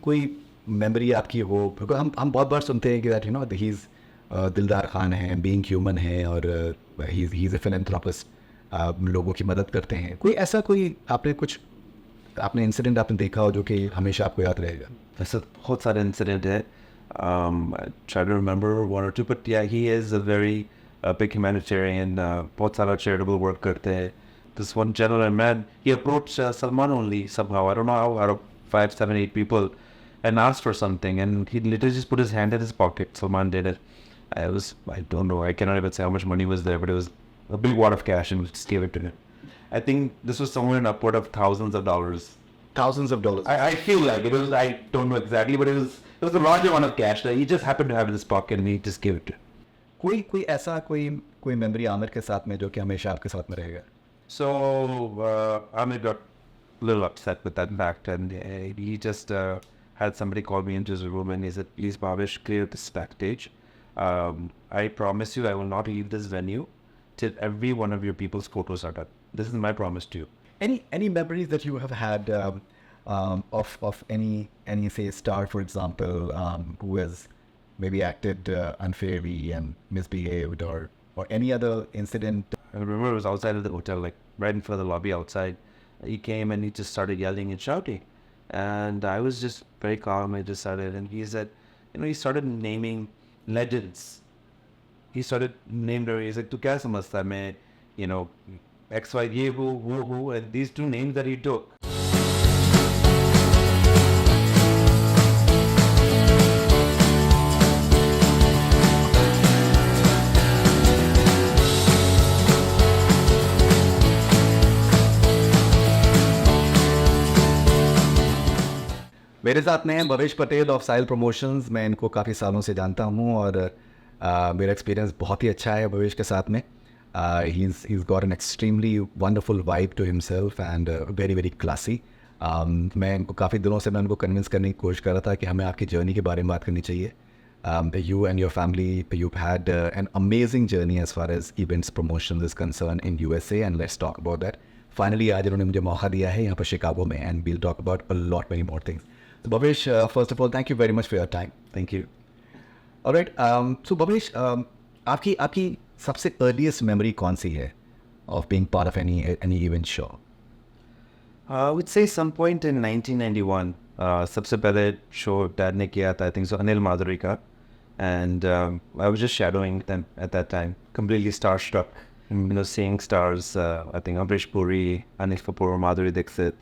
कोई मेमोरी आपकी हो, क्योंकि हम बहुत बार सुनते हैं कि दैट ही इज़ दिलदार खान है, बीइंग ह्यूमन है, और ही इज़ अ फिलैंथ्रोपिस्ट, लोगों की मदद करते हैं। कोई ऐसा कोई आपने इंसिडेंट आपने देखा हो जो कि हमेशा आपको याद रहेगा? ऐसा बहुत सारे इंसिडेंट है. I try to remember one or two, but yeah, he is a very big humanitarian. बहुत सारा charitable work करते हैं. This one gentleman, man, he approached Salman only somehow. I don't know how, out of 5, 7, 8 people, and asked for something, and he literally just put his hand in his pocket. Salman did it. I don't know, I cannot even say how much money was there, but it was a big wad of cash, and we just gave it to him. I think this was somewhere in upward of thousands of dollars. Thousands of dollars. I feel like it was, I don't know exactly, but it was a large amount of cash that he just happened to have in his pocket, and he just gave it to him. कोई ऐसा कोई memory Aamir के साथ में जो कि हमेशा आपके साथ में रहेगा? So Aamir got a little upset with that fact, and he just had somebody call me into his room, and he said, "Please, Bhavesh, clear this backstage. I promise you, I will not leave this venue till every one of your people's photos are done. This is my promise to you." Any memories that you have had of any say star, for example, who has maybe acted unfairly and misbehaved, or any other incident? I remember it was outside of the hotel, like right in front of the lobby outside. He came and he just started yelling and shouting. And I was just very calm. I just started, and he said, he started naming legends. He started naming her. He's like, "Tu kya samajhta hai? Main, X, Y, ye, who, and these two names that he took." मेरे साथ में हैं Bhavesh Patel of Sahil promotions. मैं इनको काफ़ी सालों से जानता हूँ, और मेरा एक्सपीरियंस बहुत ही अच्छा है भवेश के साथ में. he's got an extremely wonderful vibe to himself and very very classy. मैं इनको काफ़ी दिनों से मैं उनको कन्विंस करने की कोशिश कर रहा था कि हमें आपकी जर्नी के बारे में बात करनी चाहिए. You and your family, you've had an amazing journey as far as events promotions is concerned in USA, and let's talk about that. Finally आज इन्होंने मुझे मौका दिया है यहाँ पर शिकागो में, and we'll talk about a lot many more things. So Bhavesh, first of all, thank you very much for your time. Thank you. All right. So Bhavesh, आपकी सबसे earliest memory कौन सी है of being part of any event show? I would say some point in 1991. सबसे पहले show dad ने किया था, I think so, Anil Madhuri का, and I was just shadowing them at that time, completely starstruck. Seeing stars. I think Amrish Puri, Anil Kapoor, Madhuri Dixit.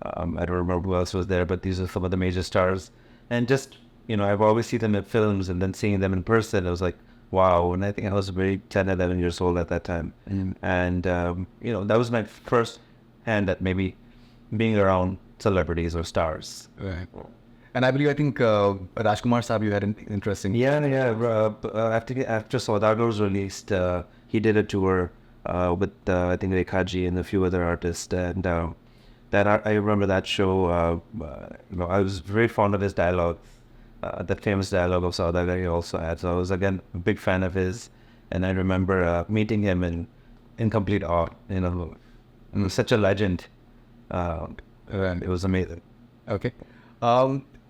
I don't remember who else was there, but these are some of the major stars. And just, I've always seen them in films, and then seeing them in person, I was like, wow. And I think I was very 10, 11 years old at that time. And, that was my first hand at maybe being around celebrities or stars. Right. And I think Rajkumar Saab, you had an interesting... Yeah. After Saudagar was released, he did a tour with, I think, Rekhaji and a few other artists. And I remember that show. I was very fond of his dialogue, that famous dialogue of Saudagar he also had. So I was, again, a big fan of his. And I remember meeting him in complete awe. Such a legend. And it was amazing. Okay.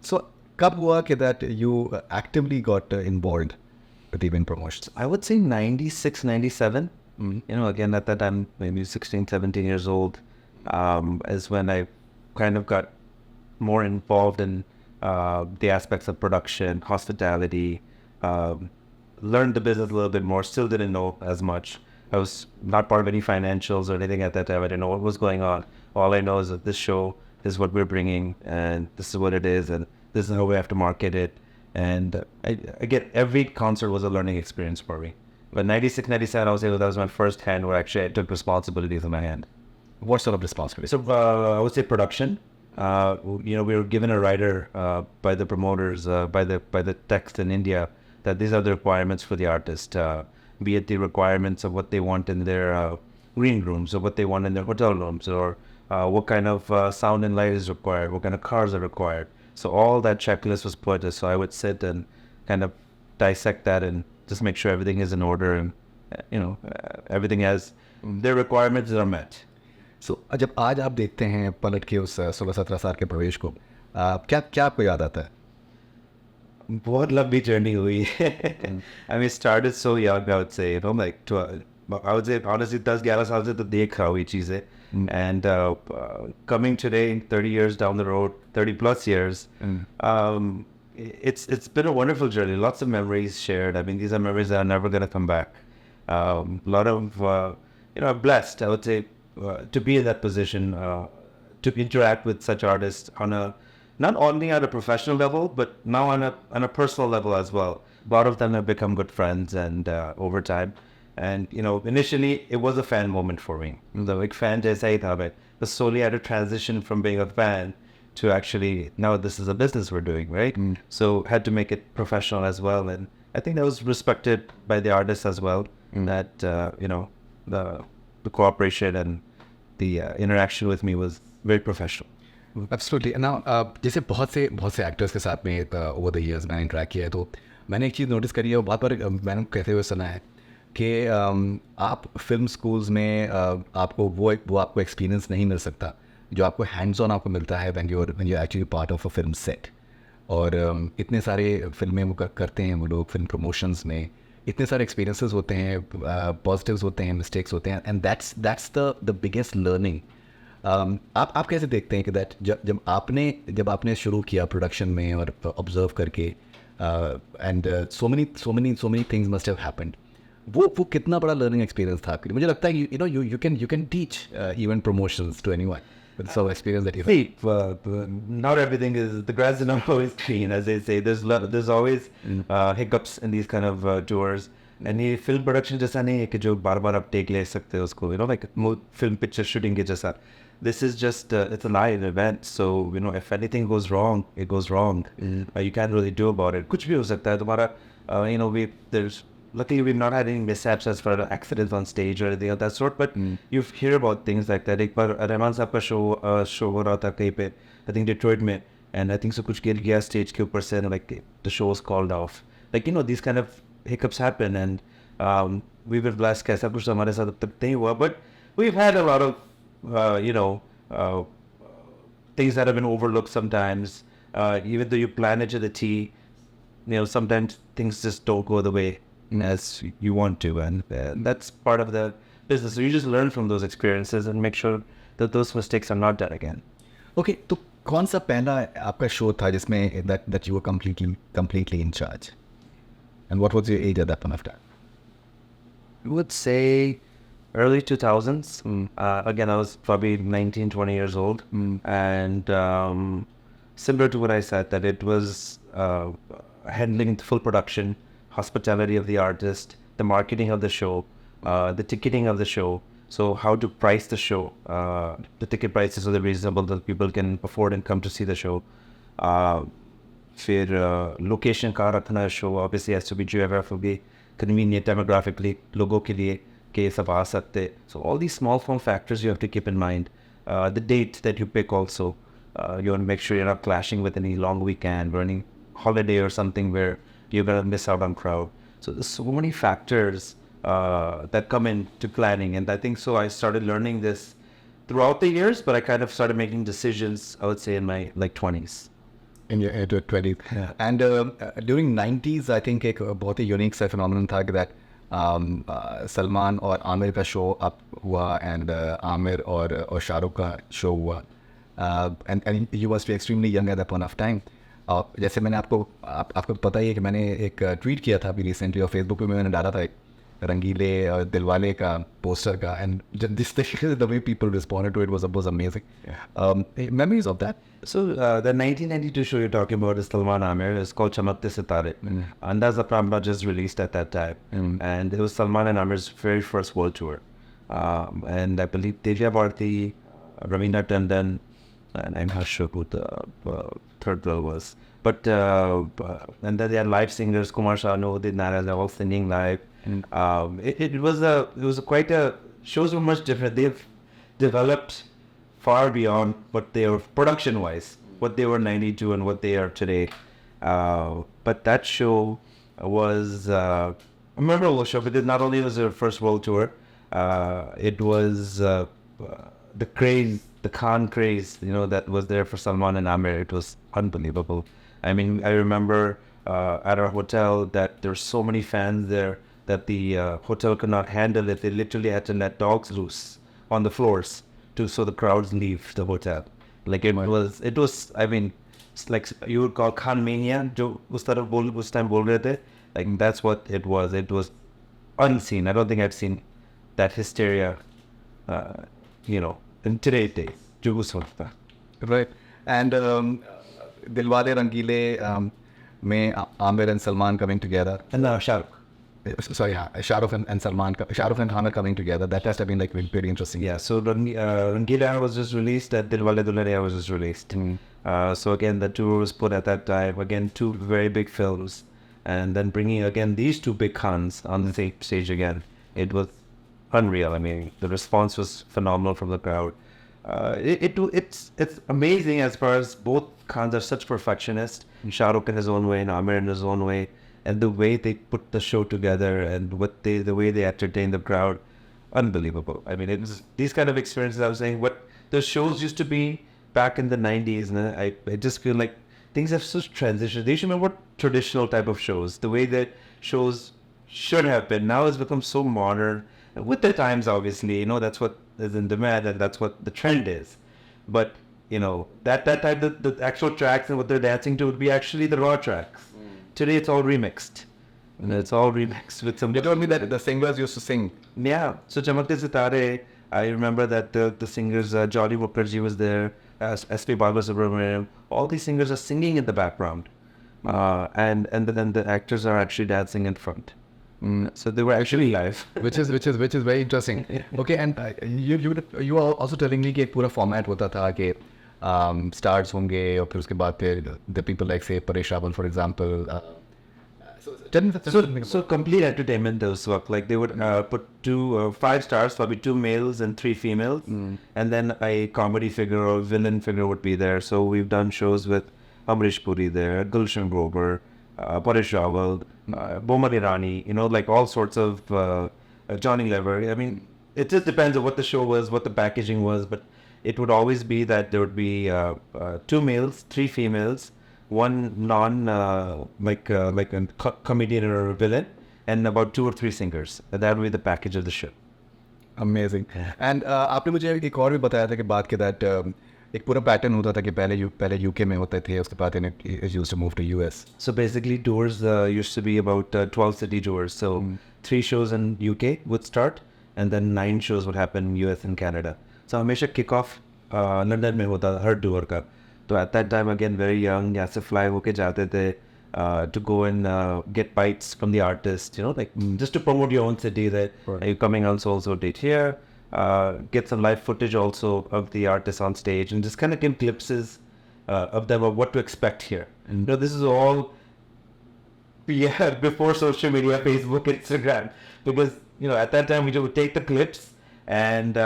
So, कब हुआ कि that you actively got involved with event promotions? I would say 96, 97. Again, at that time, maybe 16, 17 years old, is when I kind of got more involved in the aspects of production, hospitality, learned the business a little bit more, still didn't know as much. I was not part of any financials or anything at that time. I didn't know what was going on. All I know is that this show is what we're bringing, and this is what it is, and this is how we have to market it. And I get every concert was a learning experience for me. But 96, 97, I was able, that was my first hand where actually I took responsibilities in my hand. What sort of responsibility? So I would say production. We were given a rider by the promoters, by the text in India, that these are the requirements for the artist, be it the requirements of what they want in their green rooms, or what they want in their hotel rooms, or what kind of sound and light is required, what kind of cars are required. So all that checklist was put. So I would sit and kind of dissect that and just make sure everything is in order, and everything has their requirements are met. So जब आज आप देखते हैं पलट के उस 16-17 साल के प्रवेश को, क्या क्या आपको याद आता है? बहुत लंबी जर्नी हुई है. I mean, it started so young, I would say, you know, like, I would say, honestly, 10-11 साल से तो देख रहा हूँ ये चीज़ें. And coming today, 30 years down the road, 30 plus years, it's been a wonderful journey. Lots of memories shared. I mean, these are memories that are never going to come back. A lot of, I'm blessed, I would say, to be in that position, to interact with such artists on a, not only at a professional level, but now on a personal level as well. A lot of them have become good friends, and over time. And, initially it was a fan moment for me. The big fan jaisa hi tha main. But slowly I had to transition from being a fan to actually, now this is a business we're doing, right? So had to make it professional as well. And I think that was respected by the artists as well, that, the cooperation and the interaction with me was very professional. Absolutely ना. जैसे बहुत से actors के साथ में over the years मैंने interact किया है, तो मैंने एक चीज़ नोटिस करी है, और बहुत बार मैंने कहते हुए सुना है कि आप फिल्म स्कूल्स में आपको वो आपको एक्सपीरियंस नहीं मिल सकता जो आपको हैंड्स ऑन आपको मिलता है when you actually part of a film set. और इतने सारे फिल्में वो करते हैं वो लोग, फिल्म प्रमोशंस में इतने सारे एक्सपीरियंसेस होते हैं, पॉजिटिव्स होते हैं, मिस्टेक्स होते हैं, and that's the biggest learning. आप कैसे देखते हैं कि दैट जब आपने शुरू किया प्रोडक्शन में और ऑब्जर्व करके, and so many things must have happened, वो कितना बड़ा लर्निंग एक्सपीरियंस था आपके लिए? मुझे लगता है you can teach even promotions to anyone with some experience that you have. See, not everything is, the grass is not always green, as they say. There's always hiccups in these kind of tours. And ये film production जैसा नहीं है कि जो बार-बार आप take ले सकते हो उसको, like film picture shooting के जैसा. This is just, it's a live event, so, if anything goes wrong, it goes wrong. You can't really do about it. कुछ भी हो सकता है तुम्हारा, luckily we've not had any mishaps as far as accidents on stage or anything of that sort, but you hear about things like that. एक बार रहमान साहब का show हो रहा था कहीं पे, I think Detroit में, and I think so कुछ गिर गया stage के ऊपर से, and like the show was called off. Like, these kind of hiccups happen, and we were blessed कि ऐसा कुछ हमारे साथ अब तक नहीं हुआ, but we've had a lot of, things that have been overlooked sometimes. Even though you plan it to the T, sometimes things just don't go the way as you want to, and that's part of the business. So you just learn from those experiences and make sure that those mistakes are not done again. Okay, तो कौन सा पहला आपका show था जिसमें that you were completely in charge, and what was your age at that point of time? I would say early 2000s. Again, I was probably 19, 20 years old, and similar to what I said, that it was handling the full production, hospitality of the artist, the marketing of the show, the ticketing of the show. So how to price the show, the ticket prices are reasonable that people can afford and come to see the show. फिर location कहाँ रखना है show, obviously has to be geographically convenient, demographically लोगों के लिए कि सब आ सकते. So all these small form factors you have to keep in mind. The date that you pick also, you want to make sure you're not clashing with any long weekend or any holiday or something where you're going to miss out on crowd. So there's so many factors that come into planning, and I think so I started learning this throughout the years, but I kind of started making decisions, I would say, in my 20s. In your 20s. Yeah. And during 90s, I think एक बहुत ही unique सा phenomenon था that Salman और आमिर का show up हुआ, and Aamir और शाहरुख का show हुआ, and you must be extremely young at that point of time. जैसे मैंने आपको पता ही है कि मैंने एक ट्वीट किया था अभी रिसेंटली, और फेसबुक पे मैंने डाला था एक रंगीले और दिलवाले का पोस्टर का, and this the way people responded to it was amazing. Memories of that. So the 1992 show you're talking about is Salman Aamir. It's called Chamakte Sitare. And that's a Pramla just released at that time. And it was Salman and Aamir's very first world tour. And I believe Divya Bharti, Raveena Tandon, and I'm not sure who the third girl was. But and then they had live singers, Kumar Sanu, Udit Nara, they're all singing live. It was quite a, shows were much different. They've developed far beyond what they were production wise, what they were 92 and what they are today. But that show was a memorable show, because not only was it their first world tour, it was the craze the Khan craze, you know, that was there for Salman and Aamir, it was unbelievable. I mean, I remember at our hotel that there were so many fans there that the hotel could not handle it. They literally had to let dogs loose on the floors so the crowds leave the hotel. Like it was. I mean, it's like you would call Khan mania. Jo us time bol rahe the. Like that's what it was. It was unseen. I don't think I've seen that hysteria, you know, in today's days. Jo us waqt tha. Right. And Dilwale Rangile, में Aamir and Salman coming together. And Shah Rukh. Sorry, Shah Rukh and Salman, Shah Rukh and Aamir coming together. That must have been like very interesting. Yeah, so Rangila was just released, Dilwale Dulhaniya was just released. So again, the tour was put at that time. Again, two very big films. And then bringing again these two big Khans on the stage again. It was unreal. I mean, the response was phenomenal from the crowd. It's amazing as far as both Khans are such perfectionists. Shah Rukh in his own way and Aamir in his own way. And the way they put the show together and the way they entertain the crowd, unbelievable. I mean, it's these kind of experiences. I was saying what the shows used to be back in the 90s, and I just feel like things have such transitioned. They used to remember what traditional type of shows, the way that shows should have been. Now it's become so modern. And with the times, obviously, you know, that's what is in demand and that's what the trend is. But, you know, that type, the actual tracks and what they're dancing to would be actually the raw tracks. Today it's all remixed. And it's all remixed with some... They told me that the singers used to sing. Yeah. So Chamakte Sitare, I remember that the singers, Jolly Mukherjee was there, S.P. Balasubramaniam, all these singers are singing in the background. And then the actors are actually dancing in front. So they were actually live. which is very interesting. Yeah. Okay, and you were also telling me कि एक पूरा format होता था कि stars होंगे और फिर उसके बाद फिर the people like say Paresh Rawal for example. So complete entertainment those work. Like they would put 5 stars, probably 2 males and 3 females, and then a comedy figure or villain figure would be there. So we've done shows with Amrish Puri there, Gulshan Grover, Paresh Rawal, Bomar Irani, you know, like all sorts of Johnny Lever. I mean, it just depends on what the show was, what the packaging was, but it would always be that there would be 2 males, 3 females, 1 like a comedian or a villain, and about 2 or 3 singers. That would be the package of the show. Amazing. And आपने मुझे एक और भी बताया था कि बात के that एक पूरा पैटर्न होता था कि पहले यूके में होते थे उसके बाद it used to move to US. So basically tours used to be about 12 city tours. So 3 shows in UK would start and then 9 shows would happen in US and Canada. So हमेशा kick-off London में होता था हर tour का. So at that time again very young, यहाँ से fly होके जाते थे to go and get bites from the artist, you know, like just to promote your own city that you're coming on so date here, get some live footage also of the artists on stage and just kind of give glimpses of them of what to expect here. And you know, this is all before social media, Facebook, Instagram, because you know at that time we would take the clips and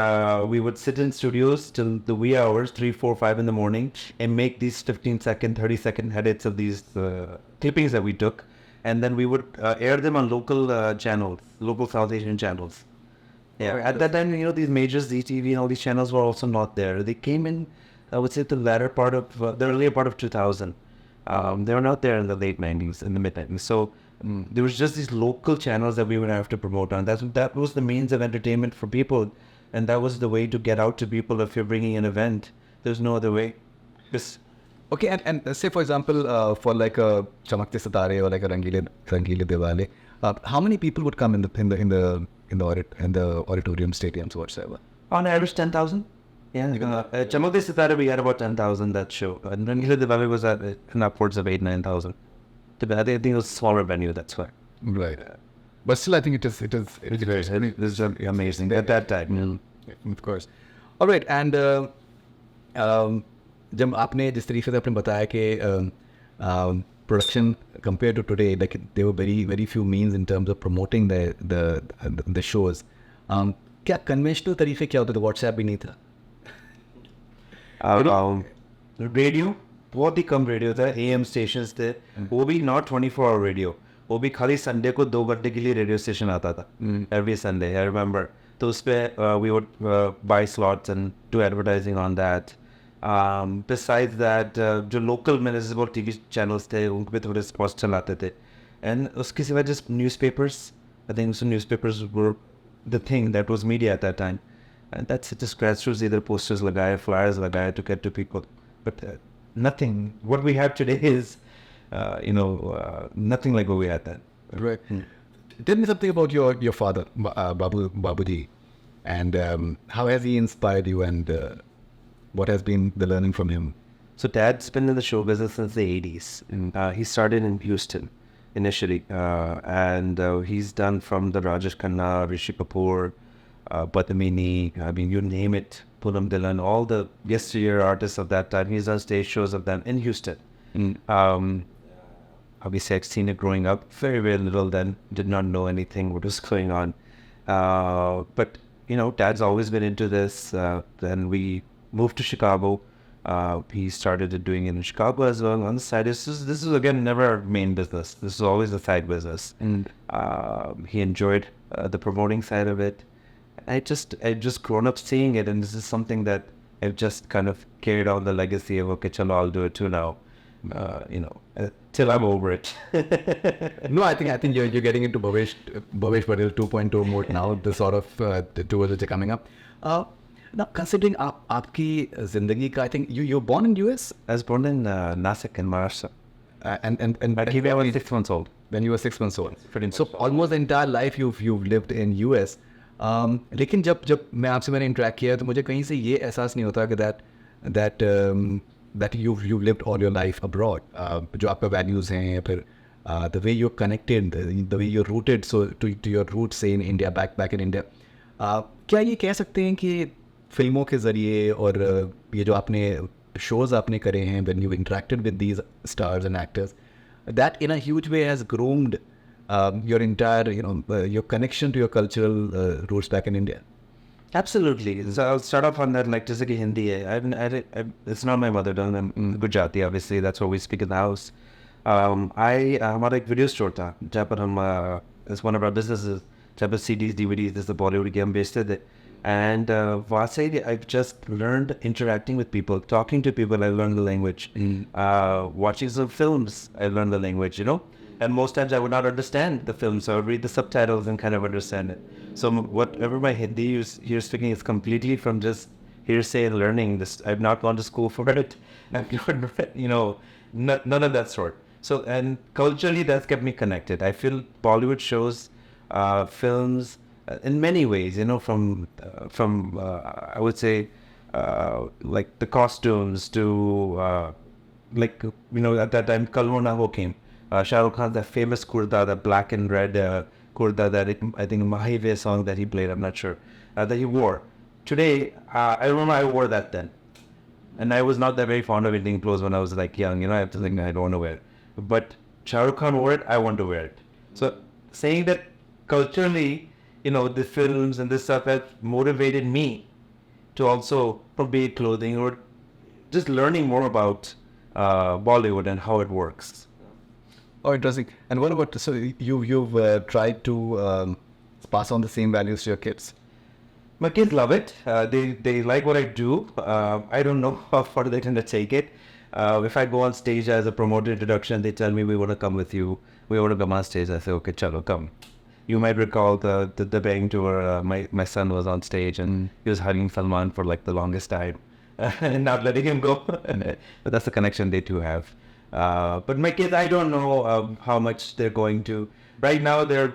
we would sit in studios till the wee hours, 3, 4, 5 in the morning, and make these 15-second, 30-second edits of these clippings that we took, and then we would air them on local channels, local South Asian channels. Yeah, at that time, you know, these majors, ZTV and all these channels were also not there. They came in, I would say, the latter part of, the earlier part of 2000. They were not there in the late 90s, in the mid 90s. So there was just these local channels that we would have to promote on. That was the means of entertainment for people. And that was the way to get out to people if you're bringing an event. There's no other way. Just... Okay, and say for example, for like a Chamakte Sitare or like a Rangile Diwali, how many people would come in the auditorium, stadiums, whatsoever? On average, 10,000. Yeah, Chamakte Sitare we had about 10,000 that show, and Rangile Diwali was at upwards of 8,000-9,000. I think it was a smaller venue. That's why. Right, but still, I think it is amazing at that time. Of course. All right, and जब आपने जिस तरीके से आपने बताया कि production compared to today, like there were very few means in terms of promoting the shows. क्या conventional तरीके क्या होते थे? WhatsApp भी नहीं था. रेडियो बहुत ही कम रेडियो था. AM stations थे, वो भी not 24-hour radio. वो भी खाली संडे को 2 घंटे के लिए रेडियो स्टेशन आता था. Every Sunday, I remember. those we would buy slots and do advertising on that. Besides that, जो local municipal TV channels थे उनके पे थोड़े spots चलाते थे, and उसके सिवा just newspapers. I think so newspapers were the thing that was media at that time, and that's it. Just grassroots, either posters लगाए, flyers लगाए to get to people, but nothing. What we have today is, nothing like what we had then. Right. Tell me something about your father, Babuji, and how has he inspired you, and what has been the learning from him? So Dad's been in the show business since the 80s. He started in Houston initially, and he's done from the Rajesh Khanna, Rishi Kapoor, Badamini, I mean, you name it, Poonam Dhillon, all the yesteryear artists of that time. He's done stage shows of them in Houston. Obviously, I've seen it growing up, very, very little then, did not know anything what was going on. But, Dad's always been into this. Then we moved to Chicago. He started doing it in Chicago as well. On the side, this is again never our main business. This is always a side business. He enjoyed the promoting side of it. I just grown up seeing it, and this is something that I've just kind of carried on the legacy of, okay, chalo, I'll do it too now. Till I'm over it. No, I think you're getting into Bhavesh Patel 2.0 mode now. The sort of the tours which are coming up. Now, considering आपकी ज़िंदगी का, I think you're born in US. I was born in Nasik in Maharashtra. And But he was 6 months old. When you were 6 months old. So almost the entire life you've lived in US. लेकिन जब मैं आपसे मैंने interact किया तो मुझे कहीं से ये एहसास नहीं होता कि that you've lived all your life abroad. जो आपका values हैं, या फिर the way you're connected, the way you're rooted to your roots, say in India, back in India. क्या ये कह सकते हैं कि फिल्मों के ज़रिए और ये जो आपने shows आपने करे हैं, when you interacted with these stars and actors, that in a huge way has groomed your entire, your connection to your cultural roots back in India? Absolutely. So I'll start off on that, like, जैसे कि हिंदी है. It's not my mother tongue. I'm Gujarati, obviously. That's what we speak in the house. हमारा एक video store था जहाँ पर हम it's one of our businesses जहाँ पर CDs, DVDs, this is the Bollywood game बेचते थे. And वहाँ से I've just learned interacting with people, talking to people. I learned the language. Watching some films, I learned the language. And most times I would not understand the film, so I would read the subtitles and kind of understand it. So whatever my Hindi here speaking is completely from just hearsay and learning. This, I've not gone to school for it. I've not, none of that sort. So, and culturally that's kept me connected. I feel Bollywood shows, films, in many ways, from I would say, like the costumes to, at that time, Kalmona Ho came. Shah Rukh Khan, that famous kurta, the black and red kurta that I think Mahive song that he played, I'm not sure, that he wore. Today, I remember I wore that then. And I was not that very fond of Indian clothes when I was like young, I have to think I don't want to wear it. But Shah Rukh Khan wore it, I want to wear it. So saying that culturally, the films and this stuff has motivated me to also, be it clothing or just learning more about Bollywood and how it works. Oh, interesting. And what about, so you've tried to pass on the same values to your kids? My kids love it. They like what I do. I don't know how far they tend to take it. If I go on stage as a promoter introduction, they tell me, we want to come with you. We want to come on stage. I say, okay, chalo, come. You might recall the Bang tour. My son was on stage and he was hugging Salman for like the longest time and not letting him go. But that's the connection they two have. But my kids, I don't know how much they're going to. Right now, they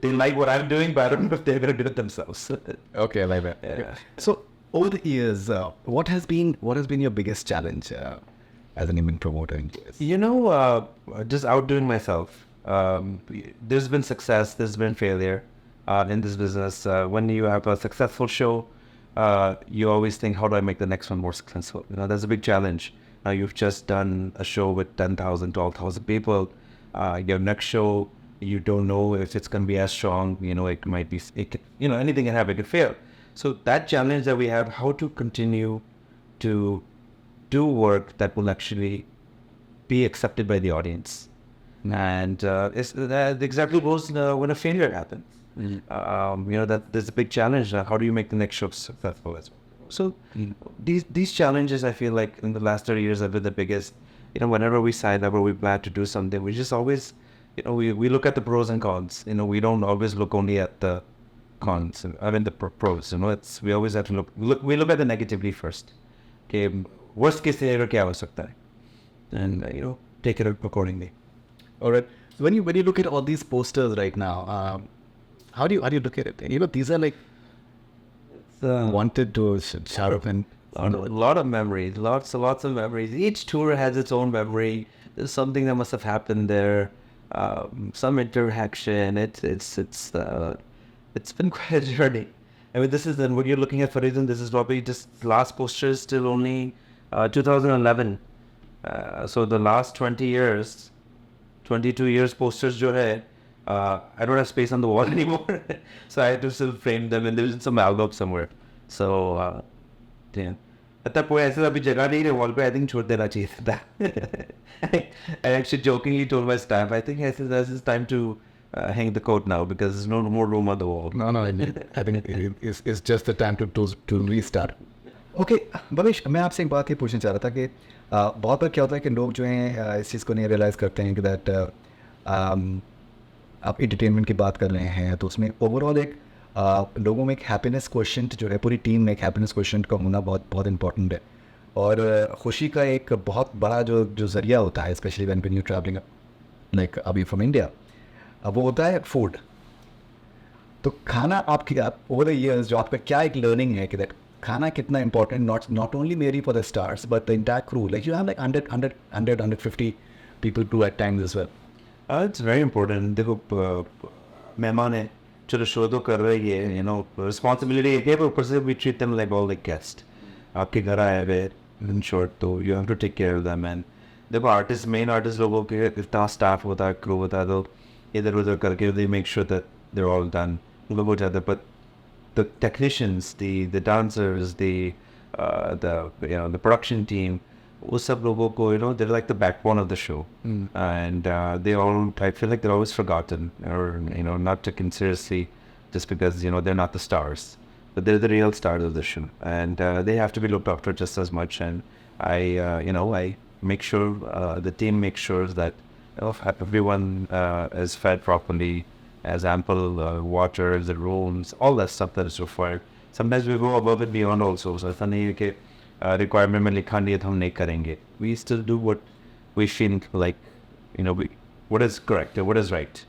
like what I'm doing, but I don't know if they're going to do it themselves. Okay, I like that. Yeah. So over the years, what has been your biggest challenge as an event promoter in US? Just outdoing myself. There's been success, there's been failure in this business. When you have a successful show, you always think, how do I make the next one more successful? That's a big challenge. Now you've just done a show with 10,000, 12,000 people. Your next show, you don't know if it's going to be as strong. It might be, anything can happen, it could fail. So that challenge that we have, how to continue to do work that will actually be accepted by the audience. And that exactly goes when a failure happens. that there's a big challenge. How do you make the next show successful as well? So these challenges, I feel like in the last 30 years have been the biggest. Whenever we sign up or we plan to do something, we just always, we look at the pros and cons. We don't always look only at the cons. I mean the pros. We always have to we look at the negativity first. Okay, worst case scenario kya ho sakta hai? And take it accordingly. All right. So when you look at all these posters right now, how do you look at it? These are like wanted to Shah Rukh and a lot of memories, lots of memories. Each tour has its own memory. There's something that must have happened there, some interaction. It's been quite a journey. I mean, this is when you're looking at Faridoon, this is probably just last poster is still only 2011. So the last 20 years, 22 years posters jo hai, I don't have space on the wall anymore. So I had to still frame them and there's some album somewhere. So, yeah. At that point, I said, abhi jagah nahi hai wall pe, I think chhod dena chahiye tha. I actually jokingly told my staff, I think it's time to hang the coat now because there's no more room on the wall. No, I think it's just the time to restart. Okay, Bhavesh, मैं आपसे एक बात ये पूछना चाह रहा था कि बहुत बार क्या होता है कि लोग जो हैं इस चीज़ को नहीं रियलाइज़ करते हैं कि दैट आप एंटरटेनमेंट की बात कर रहे हैं तो उसमें ओवरऑल एक लोगों में एक हैप्पीनेस क्वेश्चन जो है पूरी टीम में एक हैप्पीनेस क्वेश्चन का होना बहुत बहुत इंपॉर्टेंट है और खुशी का एक बहुत बड़ा जो ज़रिया होता है specially when you travelling like अभी फ्रॉम इंडिया वो होता है फूड. तो खाना आप ओवर द ईयर्स जो आपका क्या एक लर्निंग है कि दैट खाना कितना इंपॉर्टेंट नॉट ओनली मेरी for the stars but the entire crew like you have like 150 people to eight times as well. It's very important. देखो मेहमान है चलो शो तो कर रही है रिस्पॉन्सिबिलिटी है पर ऊपर से we treat them like all the guest. आपके घर आए हुए in short तो you have to take care of them and देखो मेन आर्टिस्ट लोगों के इतना स्टाफ होता है क्रू होता है तो इधर उधर करके they make sure that they're all done. लोग हो जाते but the technicians, the dancers, the production team, वो सब लोगों को they're like the backbone of the show, and I feel like they're always forgotten or not taken seriously just because they're not the stars, but they're the real stars of the show, and they have to be looked after just as much. And I make sure the team makes sure that everyone is fed properly, has ample water, the rooms, all that stuff that is required. Sometimes we go above and beyond also. So ऐसा नहीं है कि requirement में लिखा नहीं है तो हम नहीं करेंगे. We still do what we feel like, what is correct, what is right.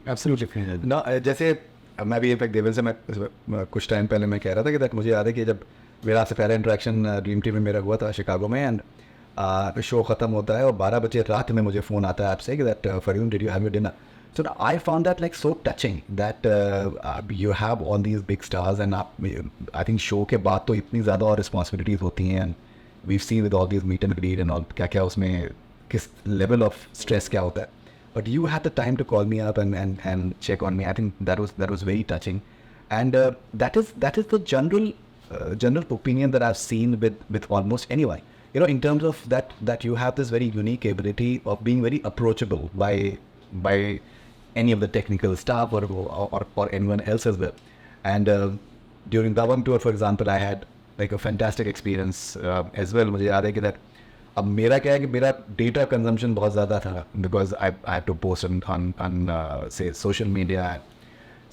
Absolutely. ना जैसे मैं भी इनफैक्ट देवेंद्र से मैं कुछ टाइम पहले मैं कह रहा था कि दैट मुझे याद है कि जब मेरा आपसे पहला इंटरेक्शन ड्रीम टीम में मेरा हुआ था शिकागो में एंड शो ख़त्म होता है और 12 बजे रात में मुझे फ़ोन आता है आपसे कि that Fareedoon did you have your dinner. So I found that like so touching that you have all these big stars and I think show के बाद तो इतनी ज़्यादा और responsibilities होती हैं and we've seen with all these meet and greet and all क्या उसमें किस level of stress क्या होता है. But you had the time to call me up and check on me. I think that was very touching, and that is the general opinion that I've seen with almost anyone. In terms of that you have this very unique ability of being very approachable by any of the technical staff or anyone else as well. And during the one tour, for example, I had like a fantastic experience as well. मुझे याद है कि अब मेरा क्या है कि मेरा data consumption बहुत ज़्यादा था because I had to post on say social media.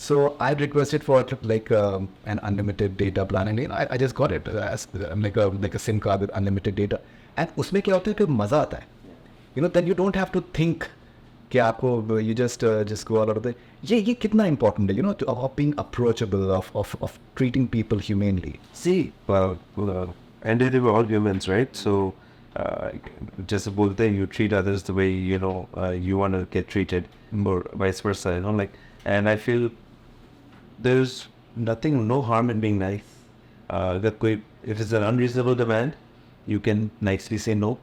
So I requested for like an unlimited data plan and I just got it as like a SIM card with unlimited data. And उसमें क्या होता है कि मज़ा आता है. Then you don't have to think कि आपको you just go out of the ये कितना important है of being approachable of treating people humanely. See, well, and they were all humans, right? So just बोलते हैं you treat others the way you want to get treated or vice versa, like, and I feel there's no harm in being nice. That if it's an unreasonable demand, you can nicely say no.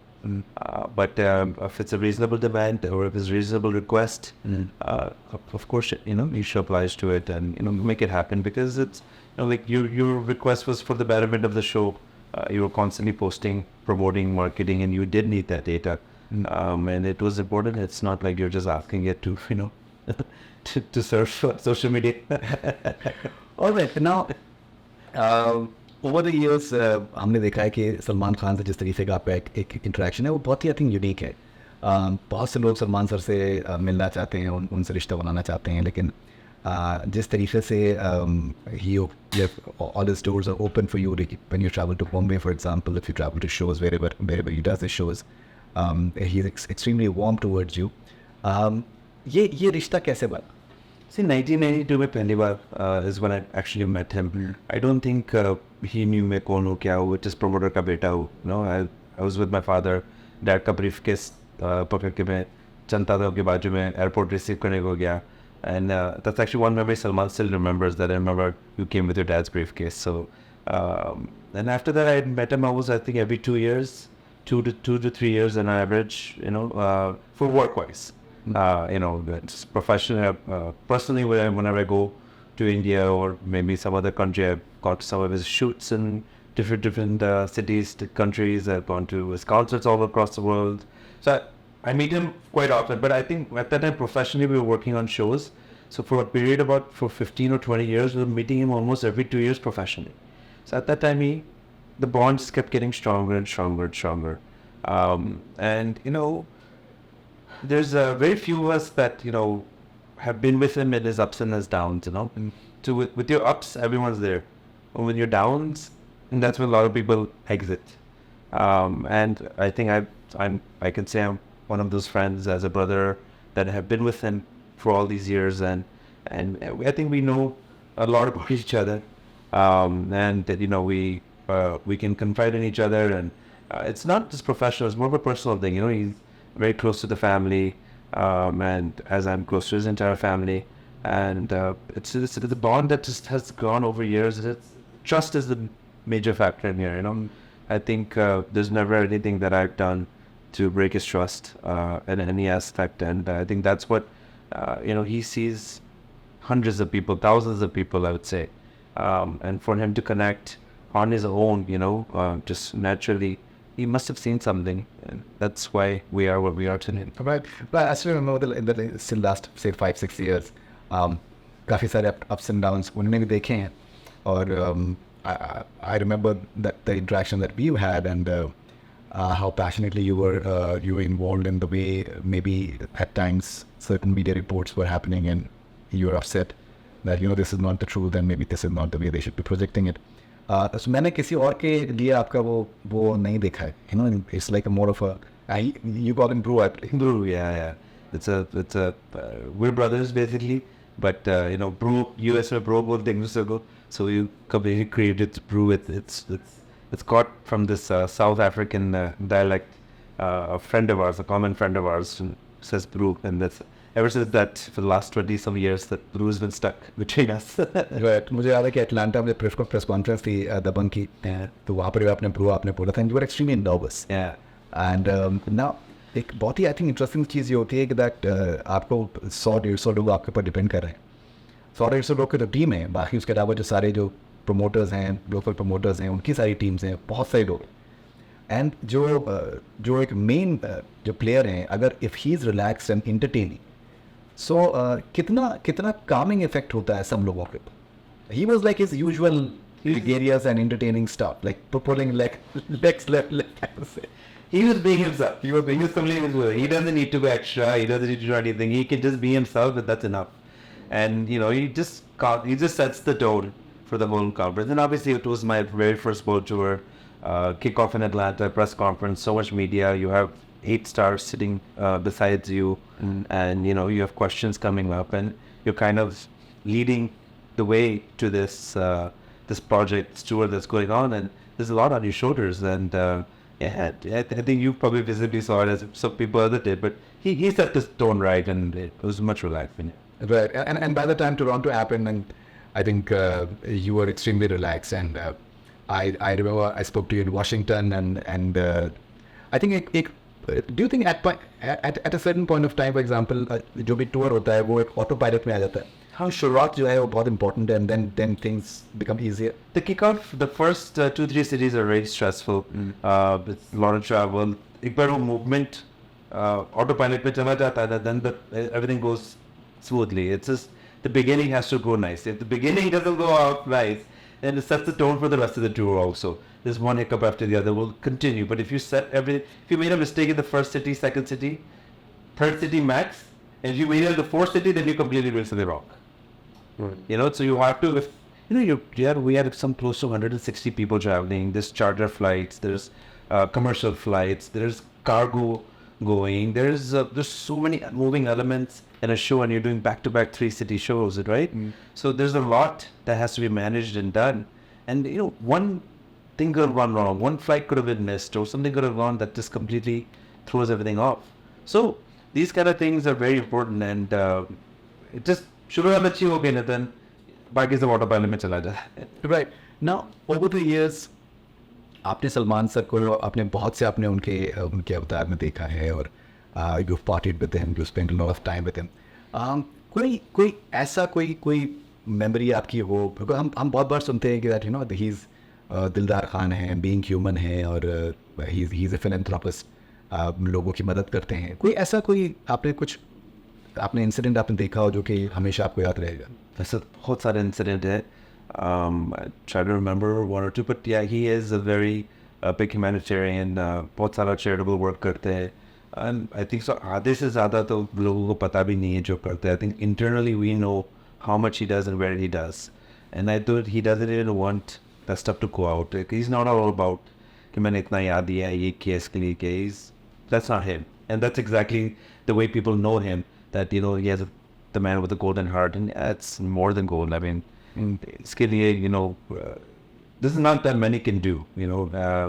But if it's a reasonable demand or if it's a reasonable request, of course, you should oblige to it and make it happen because it's like your request was for the betterment of the show. You were constantly posting, promoting, marketing, and you did need that data, and it was important. It's not like you're just asking it to to surf social media. All right, now over the years हमने देखा है कि सलमान खान से जिस तरीके का आपका एक इंटरेक्शन है वो बहुत ही आई थिंक यूनिक है. बहुत से लोग सलमान सर से मिलना चाहते हैं, उनसे रिश्ता बनाना चाहते हैं, लेकिन जिस तरीके से he all his doors are open for you when you travel to Bombay, for example, if you travel to shows wherever he does his shows, he's extremely warm towards you. ये रिश्ता कैसे बना? See, 1992 में पहली बार is when I actually met him. I don't think he knew मैं कौन हूँ, क्या हूँ, just promoter का बेटा हूँ. I was with my father. Dad का briefcase पकड़ के मैं जनता दल के बाजू में airport receive करने को गया. And that's actually one memory Salman still remembers, that I remember you came with your dad's briefcase. So, and after that I met him, I think every 2 years, 2 to 3 years on average, for work-wise. It's professional, personally, whenever I go to India or maybe some other country, I've got some of his shoots in different cities, countries. I've gone to his concerts all across the world. So I meet him quite often, but I think at that time professionally we were working on shows. So for a period for 15 or 20 years, we were meeting him almost every 2 years professionally. So at that time, the bond just kept getting stronger and stronger and stronger. There's very few of us that, have been with him in his ups and his downs, So with your ups, everyone's there. And when you're downs, and that's when a lot of people exit. And I think I can say I'm one of those friends as a brother that have been with him for all these years, and I think we know a lot about each other, and that we can confide in each other, and it's not just professional; it's more of a personal thing. He's very close to the family, and as I'm close to his entire family, and it's the bond that just has gone over years. Trust is the major factor in here. I think there's never anything that I've done to break his trust in any aspect, and I think that's what he sees hundreds of people, thousands of people, I would say, and for him to connect on his own, just naturally, he must have seen something, and that's why we are what we are today. Right, but I still remember in the still last say 5-6 years, काफ़ी सारे ups and downs उन्होंने भी देखे हैं, और I remember that the interaction that we've had, and how passionately you were involved in the way maybe at times certain media reports were happening and you were upset that this is not the truth and maybe this is not the way they should be projecting it. So मैंने किसी और के लिए आपका वो नहीं देखा है. It's like a more of a you call him bro, I believe. Bro, yeah. It's a we're brothers basically, but bro, US or bro both things ago. So you completely created brew. It's got from this South African dialect. A friend of ours, a common friend of ours, says brew, and that's ever since that for the last 20 some years that brew has been stuck between us. Right. मुझे याद है कि Atlanta में press conference थी दबंग की, तो वहाँ पर आपने ब्रो आपने बोला था, and you were extremely nervous. Yeah. And now एक बहुत ही आई थिंक इंटरेस्टिंग चीज़ ये होती है कि दैट आपको 100-150 लोग आपके ऊपर डिपेंड कर रहे हैं. 100-150 लोग की तो टीम है, बाकी उसके अलावा जो सारे जो प्रमोटर्स हैं, लोकल प्रमोटर्स हैं, उनकी सारी टीम्स हैं, बहुत सारे लोग. एंड जो एक मेन जो प्लेयर हैं, अगर if he is relaxed and entertaining, so कितना कामिंग इफेक्ट होता है सब लोगों के ऊपर. He was like his usual gregarious and entertaining stuff, like pulling legs left. He was being himself. He was completely himself. He doesn't need to be extra. He doesn't need to do anything. He can just be himself, and that's enough. And he just sets the tone for the whole conference. And obviously, it was my very first world tour, kickoff in Atlanta, press conference, so much media. You have 8 stars sitting besides you, and you have questions coming up, and you're kind of leading the way to this project tour that's going on, and there's a lot on your shoulders. And I think you probably visibly saw it as some people other did, but he set this tone right, and it was much relaxed. Right, and by the time Toronto happened, and I think you were extremely relaxed, and I remember I spoke to you in Washington, and I think do you think at a certain point of time, for example, जो भी tour होता है वो एक autopilot में आ जाता है? How शुरुआत जो है वो बहुत important है, and then things become easier. The kickoff, the first 2-3 cities are very stressful. With a lot of travel. एक बार वो movement autopilot पे चला जाता है, then everything goes smoothly. It's just the beginning has to go nice. If the beginning doesn't go out nice, then it sets the tone for the rest of the tour also. This one hiccup after the other will continue. But if you made a mistake in the first city, second city, third city max, and you made it in the fourth city, then you completely risk the rock. Right. So you have to, we had some close to 160 people traveling. There's charter flights, there's commercial flights, there's cargo going, there's so many moving elements in a show, and you're doing back-to-back 3-city shows, right? So there's a lot that has to be managed and done. And, one thing could have gone wrong. One flight could have been missed, or something could have gone that just completely throws everything off. So these kind of things are very important, and it just शुरू में अच्छी हो गई ना, then बाकी सब auto pilot में चला जाए. Right. Now, over the years, आपने सलमान सर को आपने उनके अवतार में देखा है, और you've partied with him, you spent a lot of time with him. कोई ऐसा कोई मेमोरी आपकी हो, क्योंकि हम बहुत बार सुनते हैं कि that he's दिलदार खान है, being human है, और he's a philanthropist, लोगों की मदद करते हैं. आपने इंसिडेंट आपने देखा हो जो कि हमेशा आपको याद रहेगा? वैसे बहुत सारे इंसिडेंट है. I try to remember one or two, but yeah, he is a very big humanitarian. बहुत सारा charitable work करते हैं. And I think so आधे से ज़्यादा तो लोगों को पता भी नहीं है जो करते हैं. I think internally we know how much he does and where he does. And I thought he doesn't even want that stuff to go out. Like, he's not all about कि मैंने इतना याद दिया ये किया इसके लिए किया. That's not him. And that's exactly the way people know him. That he has the man with the golden heart, and it's more than gold. I mean, इसके लिए this is not that many can do.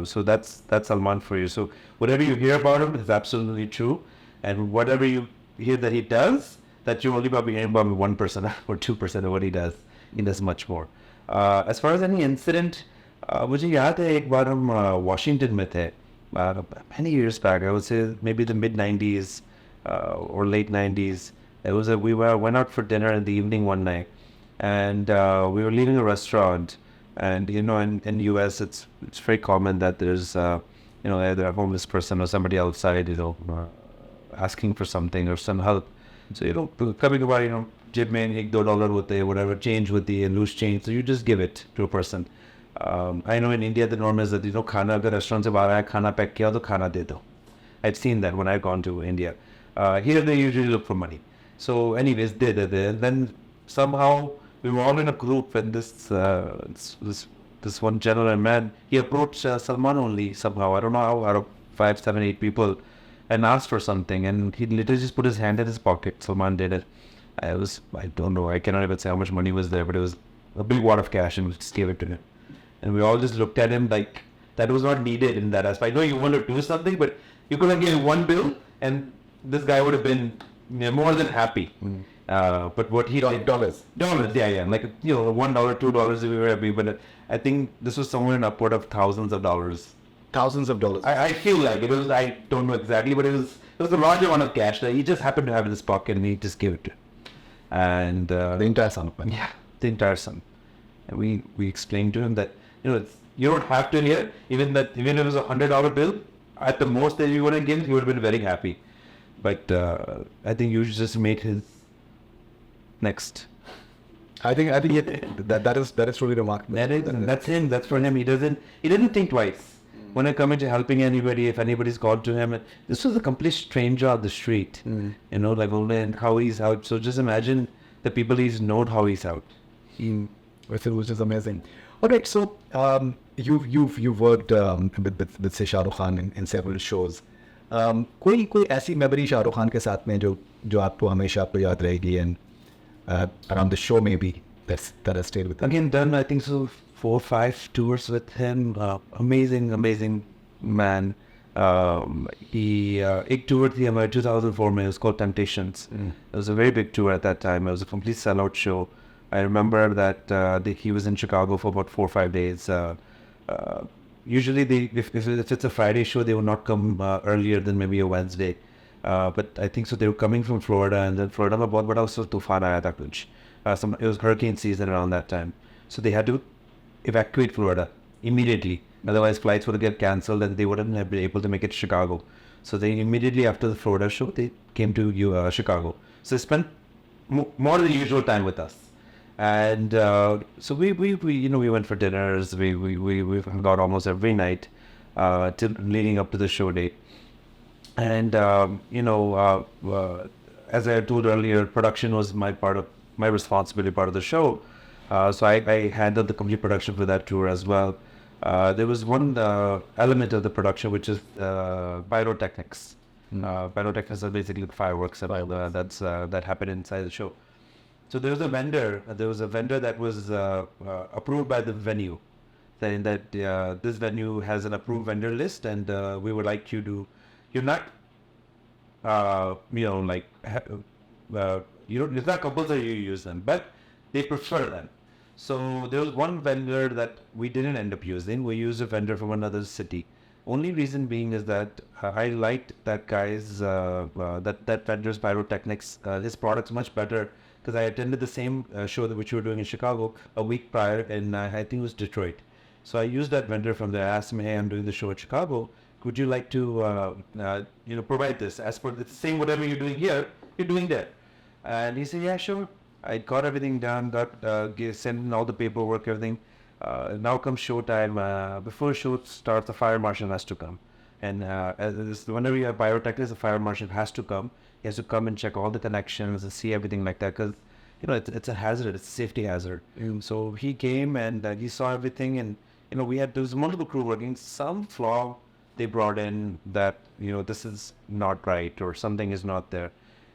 So that's Salman for you. So whatever you hear about him is absolutely true, and whatever you hear that he does, that you only probably hear about 1% or 2% of what he does. He does much more. As far as any incident, मुझे याद है एक बार हम Washington में थे, many years back. I would say maybe the mid-90s. Or late 90s. We went out for dinner in the evening one night, and we were leaving a restaurant, and in US it's very common that there's either a homeless person or somebody outside asking for something or some help. So coming about जेब में $1-2 होते हैं, whatever change होती है, loose change, so you just give it to a person. I know in India the norm is that खाना अगर restaurant से बाहर आया खाना पैक किया तो खाना दे दो. I've seen that when I've gone to India. Here they usually look for money. So anyways, then somehow we were all in a group, and this one gentleman man, he approached Salman only somehow. I don't know how, out of 5, 7, 8 people, and asked for something, and he literally just put his hand in his pocket. Salman did it. I don't know, I cannot even say how much money was there, but it was a big wad of cash, and we just gave it to him. And we all just looked at him like that was not needed in that aspect. I know you want to do something, but you could have given one bill, and this guy would have been more than happy. But what he did, dollars, yeah, like $1, $2 we were happy. But I think this was somewhere in upward of thousands of dollars. Thousands of dollars. I feel like it was. I don't know exactly, but it was a large amount of cash that he just happened to have in his pocket, and he just gave it to him. And the entire sum. Yeah, the entire sum. And we explained to him that you don't have to here. Even if it was $100 bill, at the most that you would have given, he would have been very happy. But I think you just made his next. I think that is truly remarkable. That's him. That's for him. He didn't think twice when it comes to helping anybody. If anybody's called to him, this was a complete stranger on the street. Like and how he's out. So just imagine the people he's known how he's out. Which is amazing. All right. So you've worked with say Shah Rukh Khan in several shows. कोई ऐसी memory Shahrukh Khan के साथ में जो आपको हमेशा आपको याद रहेगी, and around the show maybe that has stayed with him? Again, done I think so 4 or 5 tours with him. Amazing man. एक tour थी हमारे 2004 में, it was called Temptations. It was a very big tour at that time. It was a complete sellout show. I remember that he was in Chicago for about 4 or 5 days. Usually, if it's a Friday show, they will not come earlier than maybe a Wednesday. But I think so. They were coming from Florida, and then Florida में बहुत बड़ा उसका तूफान आया था कुछ. It was hurricane season around that time, so they had to evacuate Florida immediately. Otherwise, flights would get cancelled, and they wouldn't have been able to make it to Chicago. So they immediately after the Florida show, they came to Chicago. So they spent more than usual time with us. And so we went for dinners. We hung out almost every night till leading up to the show date. And as I told earlier, production was my responsibility part of the show. So I handled the complete production for that tour as well. There was one element of the production which is pyrotechnics. Pyrotechnics are basically the fireworks that happen inside the show. So there was a vendor. There was a vendor that was approved by the venue, saying that this venue has an approved vendor list, and we would like you to. You're not, it's not compulsory you use them, but they prefer them. So there was one vendor that we didn't end up using. We used a vendor from another city. Only reason being is that I liked that guy's that vendor's pyrotechnics, his products much better, because I attended the same show which we were doing in Chicago a week prior, and I think it was Detroit. So I used that vendor from there. I asked him, "Hey, I'm doing the show at Chicago. Would you like to provide this as per the same whatever you're doing here, you're doing there?" And he said, "Yeah, sure." I got everything done, sent in all the paperwork, everything. Now comes show time. Before show starts, the fire marshal has to come. And whenever you have pyrotechnics, the fire marshal has to come. He has to come and check all the connections and see everything like that, because it's a hazard, it's a safety hazard. So he came and he saw everything, and there was multiple crew working. Some flaw they brought in that this is not right or something is not there.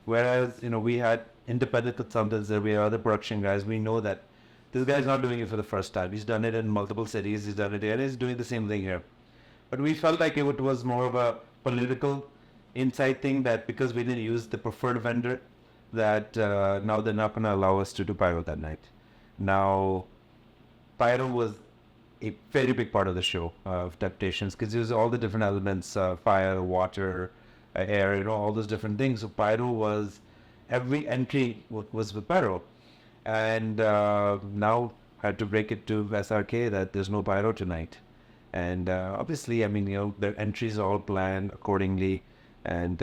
Whereas we had independent consultants there, we had other production guys. We know that this guy's not doing it for the first time. He's done it in multiple cities. He's done it here, and he's doing the same thing here. But we felt like it was more of a political inside thing, that because we didn't use the preferred vendor, that now they're not going to allow us to do pyro that night. Now, pyro was a very big part of the show of Temptations, because there's all the different elements, fire, water, air, all those different things. So pyro was, every entry was with pyro. And now I had to break it to SRK that there's no pyro tonight. And obviously, their entries are all planned accordingly. And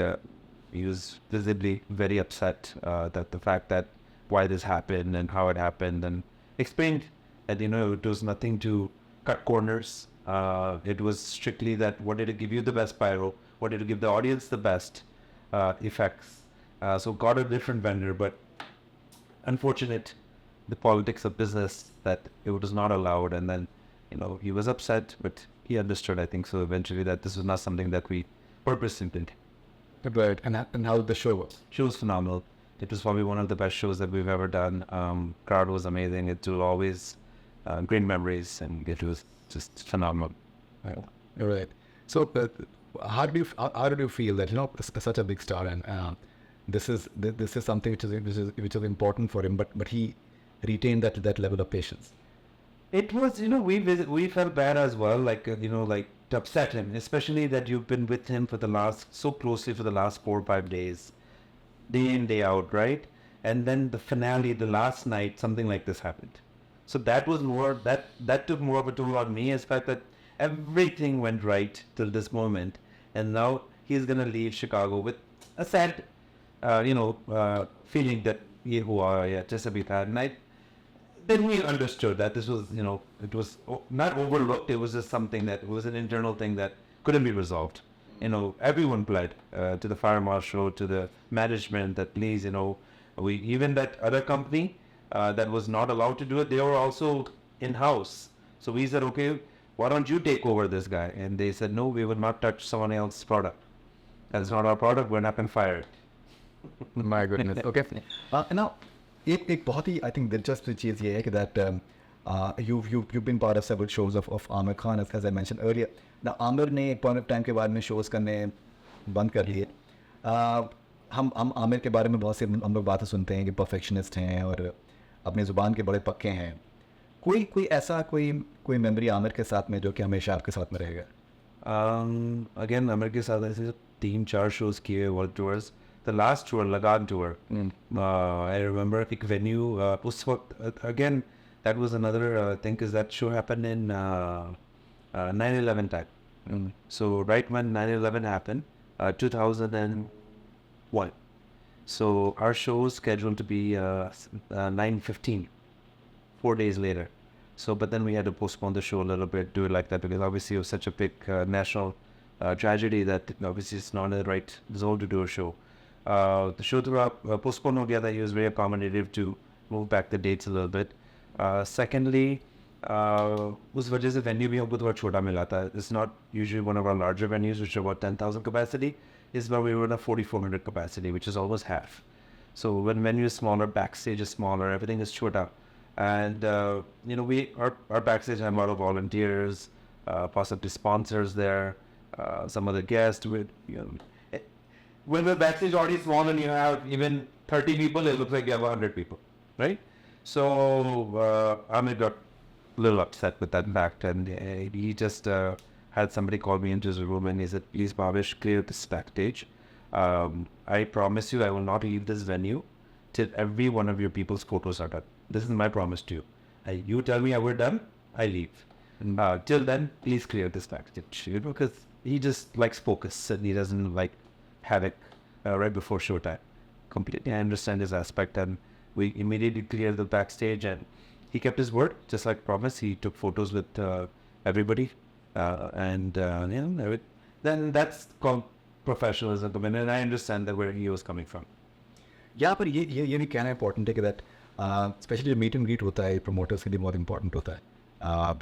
he was visibly very upset that the fact that why this happened and how it happened, and explained that, it was nothing to cut corners. It was strictly that wanted to give you the best pyro, wanted to give the audience the best effects. So got a different vendor, but unfortunate, the politics of business, that it was not allowed. And then, he was upset, but he understood, I think so eventually, that this was not something that we purposely did. Right. And how did the show was? Show was phenomenal. It was probably one of the best shows that we've ever done. Crowd was amazing. It was always great memories, and it was just phenomenal. Right. So how did you feel that such a big star, and this is something which is important for him, but he retained that level of patience? It was, we felt bad as well, to upset him, especially that you've been with him so closely for the last 4 or 5 days, day in, day out, right? And then the finale, the last night, something like this happened. So that was that took more of a toll on me, as the fact that everything went right till this moment, and now he's going to leave Chicago with a sad, feeling that, just a bit sad. And then we understood that this was, it was not overlooked. It was just something that was an internal thing that couldn't be resolved. Everyone pled to the fire marshal, to the management, that please, even that other company that was not allowed to do it, they were also in-house. So we said, okay, why don't you take over this guy? And they said, no, we will not touch someone else's product. That's not our product. We're not going to fire it. My goodness. Okay. Now, एक बहुत ही I think दिलचस्प चीज़ ये है कि that you've been part of several shows of Aamir Khan, as I mentioned earlier. Now Aamir ने एक point of time के बाद में shows करने बंद कर दिए. हम आमिर के बारे में बहुत से हम लोग बातें सुनते हैं कि परफेक्शनिस्ट हैं और अपनी ज़ुबान के बड़े पक्के हैं. कोई ऐसा कोई मेमोरी आमिर के साथ में जो कि हमेशा आपके साथ में रहेगा? Again, आमिर के साथ ऐसे 3-4 shows किए world tours. The last tour, Lagan tour, I remember एक venue, उस वक्त, again, that was another thing, because that show happened in 9/11 time. So right when 9/11 happened, 2001, So our show was scheduled to be 9:15, 4 days later. So, but then we had to postpone the show a little bit, do it like that, because obviously it was such a big national tragedy that obviously it's not in the right zone to do a show. The show postponed ho gaya tha. He was very accommodative to move back the dates a little bit. Secondly, उस वजह से venue भी हमको थोड़ा छोटा मिला था. It's not usually one of our larger venues, which are about 10,000 capacity. Is where we were in a 4,400 capacity, which is almost half. So when venue is smaller, backstage is smaller, everything is chota. And our backstage had a lot of volunteers, possibly sponsors there, some other guests. When the backstage already small and you have even 30 people, it looks like you have 100 people, right? So Aamir got a little upset with that fact, and he just had somebody call me into his room and he said, "Please, Bhavesh, clear this backstage. I promise you I will not leave this venue till every one of your people's photos are done. This is my promise to you. You tell me we're done, I leave. Till then, please clear this backstage." Because he just likes focus and he doesn't like havoc right before showtime. Completely, I understand his aspect, and we immediately cleared the backstage, and he kept his word, just like promised. He took photos with everybody, then that's called professionalism, and I understand that where he was coming from. यहाँ पर ये भी कहना important है कि that specially जो meet and greet होता है प्रमोटर्स के लिए बहुत इंपॉर्टेंट होता है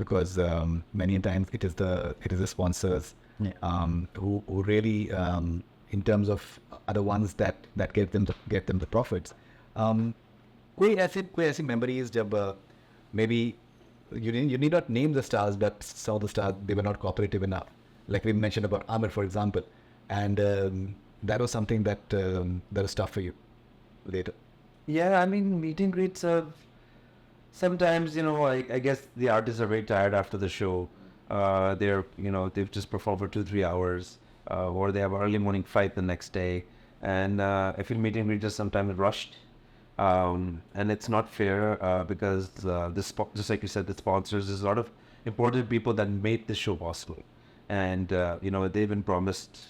because many times it is the sponsors who really in terms of are the ones that get them the profits. कोई ऐसी memories जब maybe you need not name the stars, but some of the stars, they were not cooperative enough, like we mentioned about Aamir, for example, and that was something that was tough for you later. Yeah, I mean, meet and greets are sometimes, I guess the artists are very tired after the show. They've just performed for 2-3 hours, or they have an early morning fight the next day, and I feel meet and greet is sometimes rushed, and it's not fair because just like you said, the sponsors, there's a lot of important people that made the show possible, and they've been promised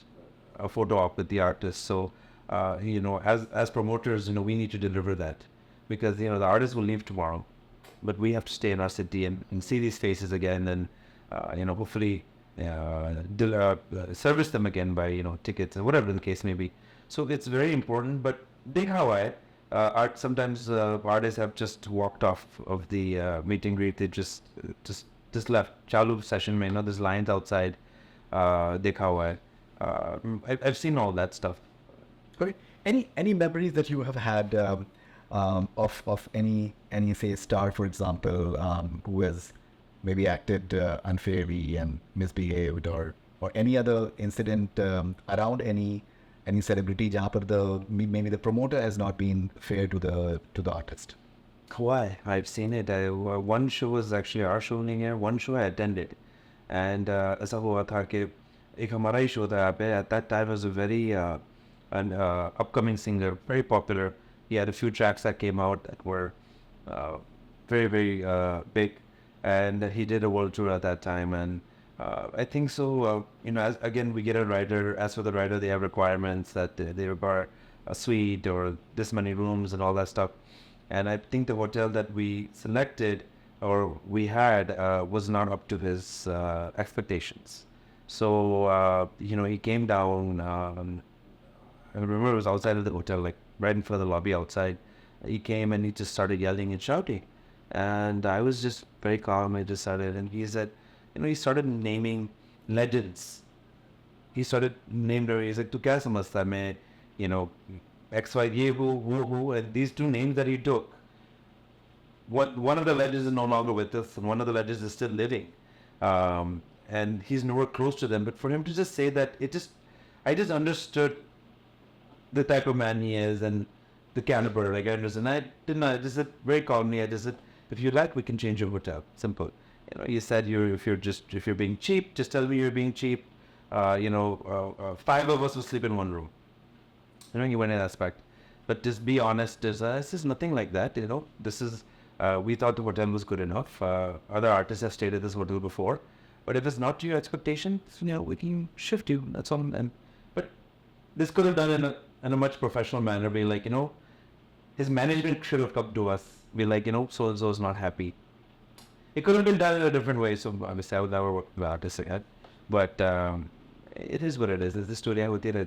a photo op with the artist. So as promoters, we need to deliver that, because the artists will leave tomorrow, but we have to stay in our city and see these faces again, and hopefully service them again by tickets and whatever the case may be. So it's very important. But sometimes artists have just walked off of the meet and greet. They just left. Chalu session mein, there's lines outside. Dekha hua hai. I've seen all that stuff. Okay. Any memories that you have had of any say star, for example, who has maybe acted unfairly and misbehaved, or any other incident around any celebrity jahan par maybe the promoter has not been fair to the artist? Why? I've seen it. One show was actually our show नहीं है. One show I attended, and ऐसा हुआ था कि एक हमारा ही show था यहाँ पे. At that time, was a very an upcoming singer, very popular. He had a few tracks that came out that were very, very big, and he did a world tour at that time. And I think so. As again, we get a writer. As for the writer, they have requirements that they require a suite or this many rooms and all that stuff. And I think the hotel that we selected or we had was not up to his expectations. So he came down. I remember it was outside of the hotel, like right in front of the lobby outside. He came and he just started yelling and shouting. And I was just very calm. I just started, and he said, he started naming legends. He started naming, he's like, "Tu kya samajhta main, X, Y, ye, who," and these two names that he took. One of the legends is no longer with us, and one of the legends is still living. And he's nowhere close to them. But for him to just say that, I just understood the type of man he is and the caliber. Like, I understand. I just said very calmly, I just said, "If you like, we can change your hotel. Simple." He said, if you're being cheap, just tell me you're being cheap. 5 of us will sleep in one room. He went in that aspect. But just be honest, this is nothing like that, This is, we thought the hotel was good enough. Other artists have stayed at this hotel before. But if it's not to your expectation, we can shift you. That's all. But this could have done in in a much professional manner, be like, his management should have come to us, be like, so and so is not happy. It could have been done in a different way, so obviously I would never work with artists again. But it is what it is. It's the story I would tell.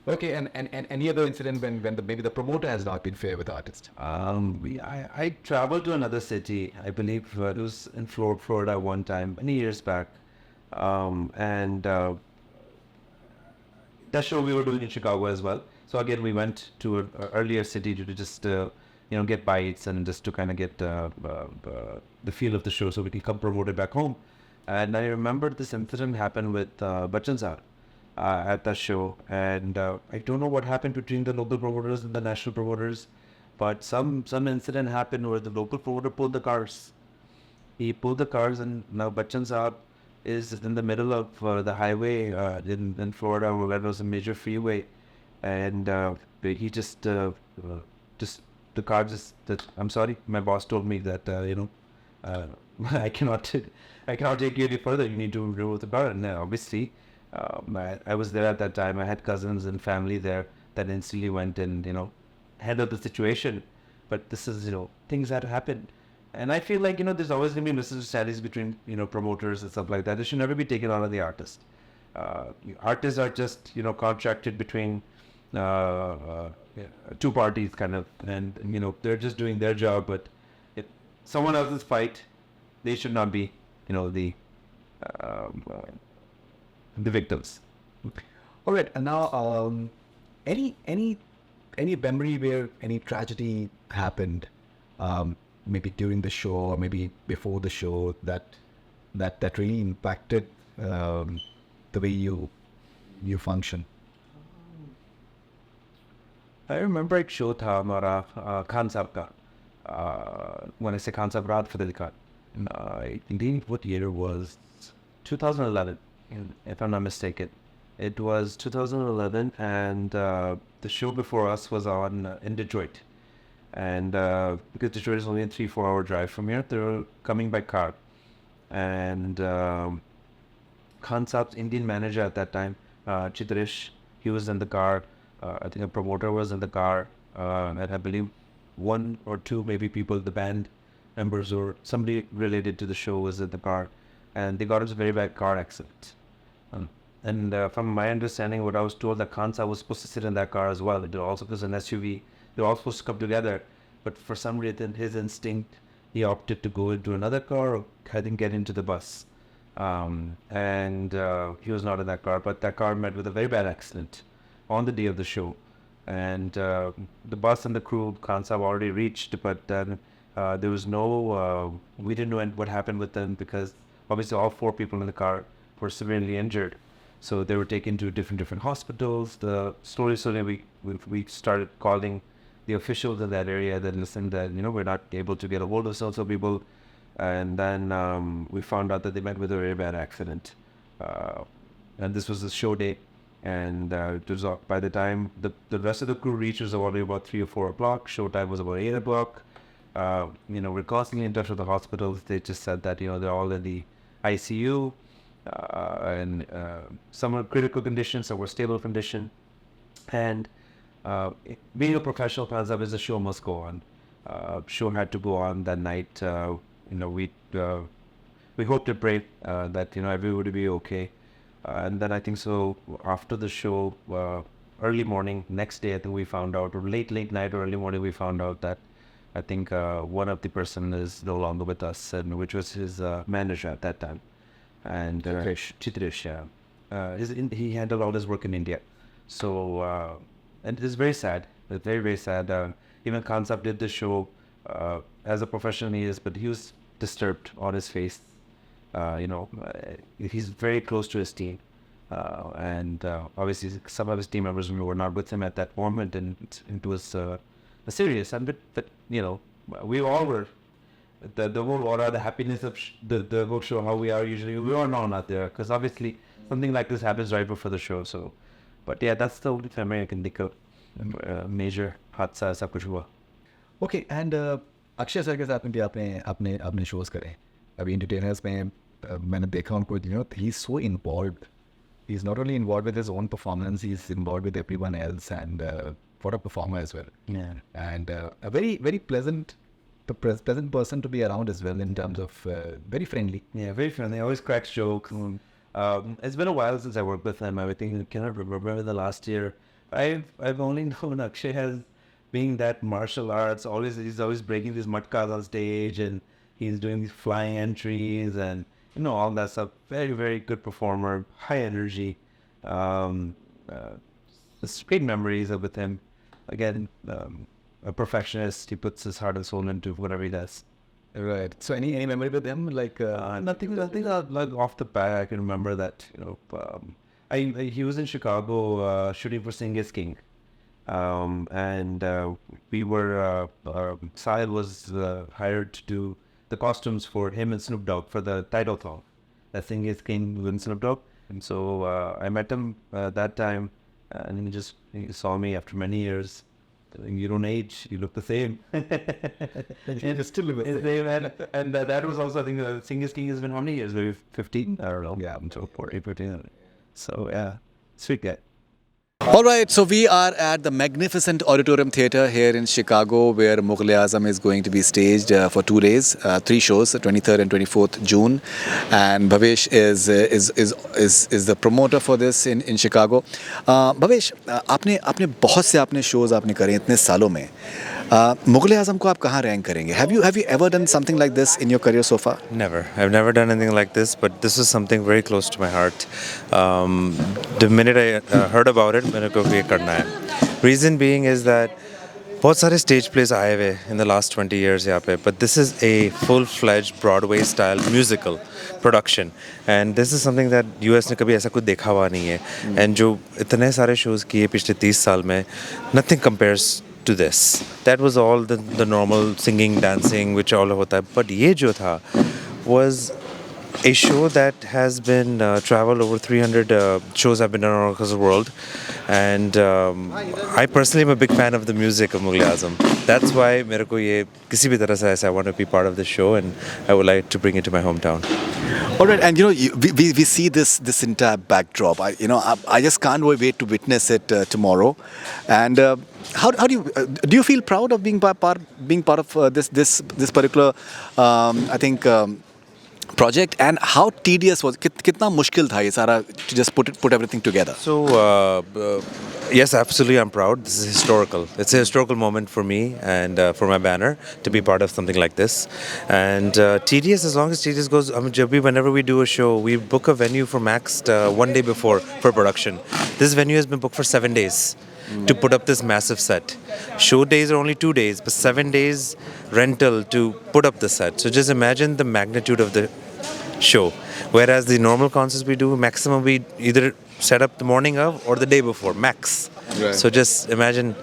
Okay, and any other incident when maybe the promoter has not been fair with the artist? I traveled to another city. I believe it was in Florida one time, many years back. And that show we were doing in Chicago as well. So again, we went to an earlier city to just, get bites and just to kind of get the feel of the show so we can come promote it back home. And I remember this incident happened with Bachchan Shah at that show. And I don't know what happened between the local promoters and the national promoters, but some incident happened where the local promoter pulled the cars. He pulled the cars, and now Bachchan Saab is in the middle of the highway in Florida, where there was a major freeway, and he just the car just. I'm sorry, my boss told me that I cannot take you any further. You need to remove the car, and obviously, I was there at that time. I had cousins and family there that instantly went and handled the situation. But this is things that happened. And I feel like, there's always going to be misunderstandings between, promoters and stuff like that. It should never be taken out of the artist. Artists are just, contracted between two parties kind of, and, they're just doing their job. But if someone else's fight, they should not be, the victims. All right, and now any memory where any tragedy happened, maybe during the show or maybe before the show that really impacted the way you function? I remember एक show था हमारा खान साहब का. When I say Khan Sahab, Raat Fateh Khan. I think what year it was? 2011, if I'm not mistaken. It was 2011, and the show before us was on in Detroit. And because Detroit is only a 3-4 hour drive from here, they were coming by car. And Khan Saab's Indian manager at that time, Chitresh, he was in the car. I think a promoter was in the car. And I believe one or two maybe people, the band members or somebody related to the show was in the car. And they got into a very bad car accident. And from my understanding, what I was told, that Khan Saab was supposed to sit in that car as well. It also was an SUV. They were all supposed to come together, but for some reason, his instinct, he opted to go into another car, or I think get into the bus. And he was not in that car, but that car met with a very bad accident on the day of the show. And the bus and the crew, Khan Saab already reached, but then there was no, we didn't know what happened with them, because obviously all 4 people in the car were severely injured. So they were taken to different hospitals. Slowly we started calling the officials in that area that listened that, we're not able to get a hold of so people. And then we found out that they met with a very bad accident. And this was the show day. And it was, by the time the rest of the crew reached, was already about 3 or 4 o'clock. Show time was about 8 o'clock. We're constantly in touch with the hospitals. They just said that, they're all in the ICU. And some are critical conditions, some were stable condition. And being a professional, Panzab is a show must go on. Show had to go on that night. We hoped to pray that everybody would be okay. And then I think so after the show, early morning, next day I think we found out, or late night or early morning we found out that I think one of the person is no longer with us, and which was his manager at that time. And Chitresh, he handled all his work in India. So, and it is very sad. It's very, very sad. Even Khan Saab did the show as a professional he is, but he was disturbed on his face. He's very close to his team. And obviously some of his team members were not with him at that moment, and it was serious. And but we all were. The whole aura, the happiness of the whole show, how we are usually, we are not there, because obviously something like this happens right before the show. So, but yeah, that's the only time I can think of major हादसा ऐसा कुछ हुआ. Okay, and Akshay sir के साथ में भी आपने shows करे. अभी entertainers में मैंने देखा उनको, he is so involved he's not only involved with his own performance, he's involved with everyone else, and what a performer as well. Yeah. And a very, very pleasant person to be around as well, in terms of very friendly. Yeah, very friendly. Always cracks jokes. It's been a while since I worked with him. I think I cannot remember the last year. I've only known Akshay as being that martial arts. He's always breaking these matkas on stage, and he's doing these flying entries and all that stuff. Very, very good performer, high energy. Just great memories with him. Again, a perfectionist. He puts his heart and soul into whatever he does. Right. So any memory with him, like Nothing like off the bat. I can remember that he was in Chicago shooting for Sing is King, and we were Sahil was hired to do the costumes for him and Snoop Dogg for the title song, that Sing is King with Snoop Dogg. And so I met him that time, and he saw me after many years. You don't age, you look the same. you still look the same. And that was also, I think, Sing is King has been how many years? Maybe 15? I don't know. Yeah, so 14, 15. So, yeah, sweet guy. All right, so we are at the magnificent Auditorium Theatre here in Chicago, where Mughal-e-Azam is going to be staged for 2 days, 3 shows, 23rd and 24th June, and Bhavesh is the promoter for this in Chicago. Bhavesh, आपने बहुत से आपने shows आपने करे इतने सालों में. Mughal-e-Azam को आप कहाँ rank करेंगे? Have you ever done something like this in your career so far? Never. I've never done anything like this, but this is something very close to my heart. The minute I heard about it, मैंने को ये करना है. Reason being is that बहुत सारे stage plays आए हुए in the last 20 years यहाँ पे, but this is a full-fledged Broadway-style musical production, and this is something that US ने कभी ऐसा कुछ देखा हुआ नहीं है. And जो इतने सारे shows किए पिछले 30 साल में, nothing compares to this. That was all the normal singing, dancing, which all होता है. But ये जो था was a show that has been traveled over 300 shows have been done all across the world, and I personally am a big fan of the music of Mughal-e-Azam. That's why मेरे को ये किसी भी तरह से ऐसा I want to be part of this show, and I would like to bring it to my hometown. All right, and we see this entire backdrop. I just can't wait to witness it tomorrow. And how do you feel proud of being part of this particular I think project, and how tedious was कितना मुश्किल था ये सारा to just put everything together? So yes, absolutely, I'm proud. This is historical. It's a historical moment for me and for my banner to be part of something like this. And tedious, as long as tedious goes, I mean, whenever we do a show, we book a venue for max 1 day before for production. This venue has been booked for 7 days to put up this massive set. Show days are only 2 days, but 7 days rental to put up the set. So just imagine the magnitude of the show. Whereas the normal concerts we do, maximum we either set up the morning of or the day before, max. Right. So just imagine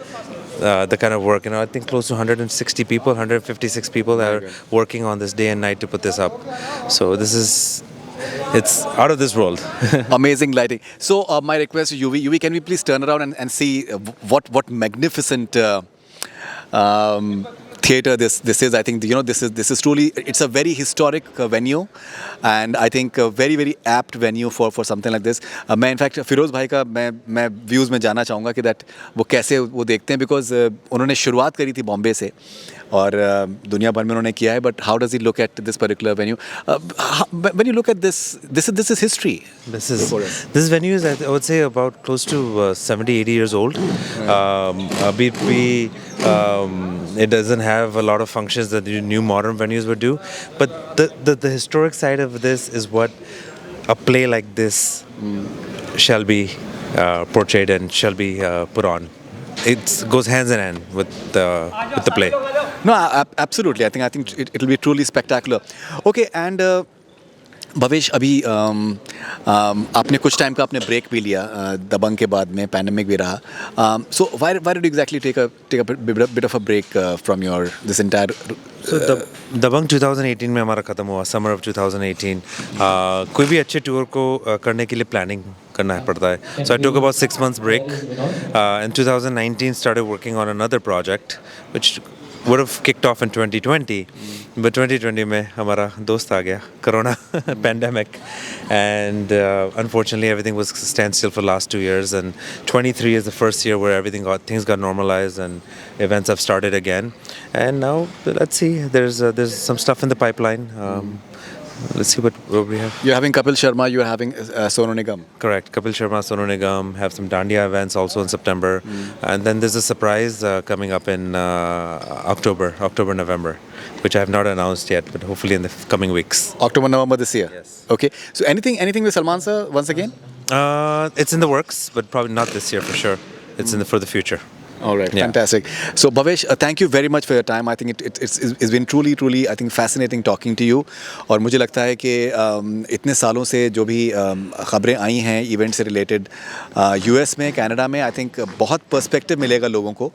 the kind of work. I think close to 160 people, 156 people are working on this day and night to put this up. So it's out of this world. Amazing lighting. So my request to UV, can we please turn around and see what magnificent theater this is. I think this is truly, it's a very historic venue, and I think a very, very apt venue for something like this. मैं in fact Firoz भाई का मैं views में जानना चाहूँगा कि that वो कैसे वो देखते हैं, बिकॉज उन्होंने शुरुआत करी थी बॉम्बे से और दुनिया भर में उन्होंने किया है, but how does he look at this particular venue? When you look at this is history. This venue is, I would say, about close to 70-80 years old. It doesn't have a lot of functions that the new modern venues would do, but the historic side of this is what a play like this shall be portrayed and shall be put on. It goes hands in hand with the play. No, absolutely. I think it'll be truly spectacular. Okay, and Bhavesh, अभी आपने कुछ time का आपने break भी लिया दबंग के बाद में, पैंडेमिक भी रहा. So why did you exactly take a bit of a break from this entire? So दबंग 2018 में हमारा ख़त्म हुआ, summer of 2018. कोई भी अच्छे टूर को करने के लिए प्लानिंग करना पड़ता है. So I took about 6 months break. In 2019 started working on another project, which would have kicked off in 2020, but 2020 में हमारा दोस्त आ गया, Corona pandemic, and unfortunately everything was standstill for the last 2 years. And 23 is the first year where things got normalized and events have started again. And now let's see. There's some stuff in the pipeline. Let's see what we have. You're having Kapil Sharma, you're having Sonu Nigam. Correct. Kapil Sharma, Sonu Nigam have some Dandiya events also in September, and then there's a surprise coming up in October, November, which I have not announced yet, but hopefully in the coming weeks. October, November this year. Yes. Okay. So anything with Salman sir once again? It's in the works, but probably not this year for sure. It's for the future. All right, Yeah. fantastic. So Bhavesh, thank you very much for your time. I think it's been truly I think fascinating talking to you. और मुझे लगता है कि इतने सालों से जो भी खबरें आई हैं इवेंट से रिलेटेड यूएस में कनाडा में आई थिंक बहुत पर्सपेक्टिव मिलेगा लोगों को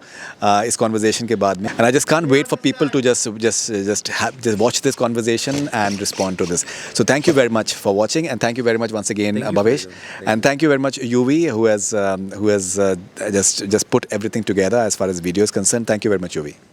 इस कॉन्वर्जेशन के बाद में. And I just can't wait for people to just watch this conversation and respond to this. So thank you very much for watching, and thank you very much once again, Bhavesh, and thank you very much UV who has just put everything together as far as video is concerned. Thank you very much, UV.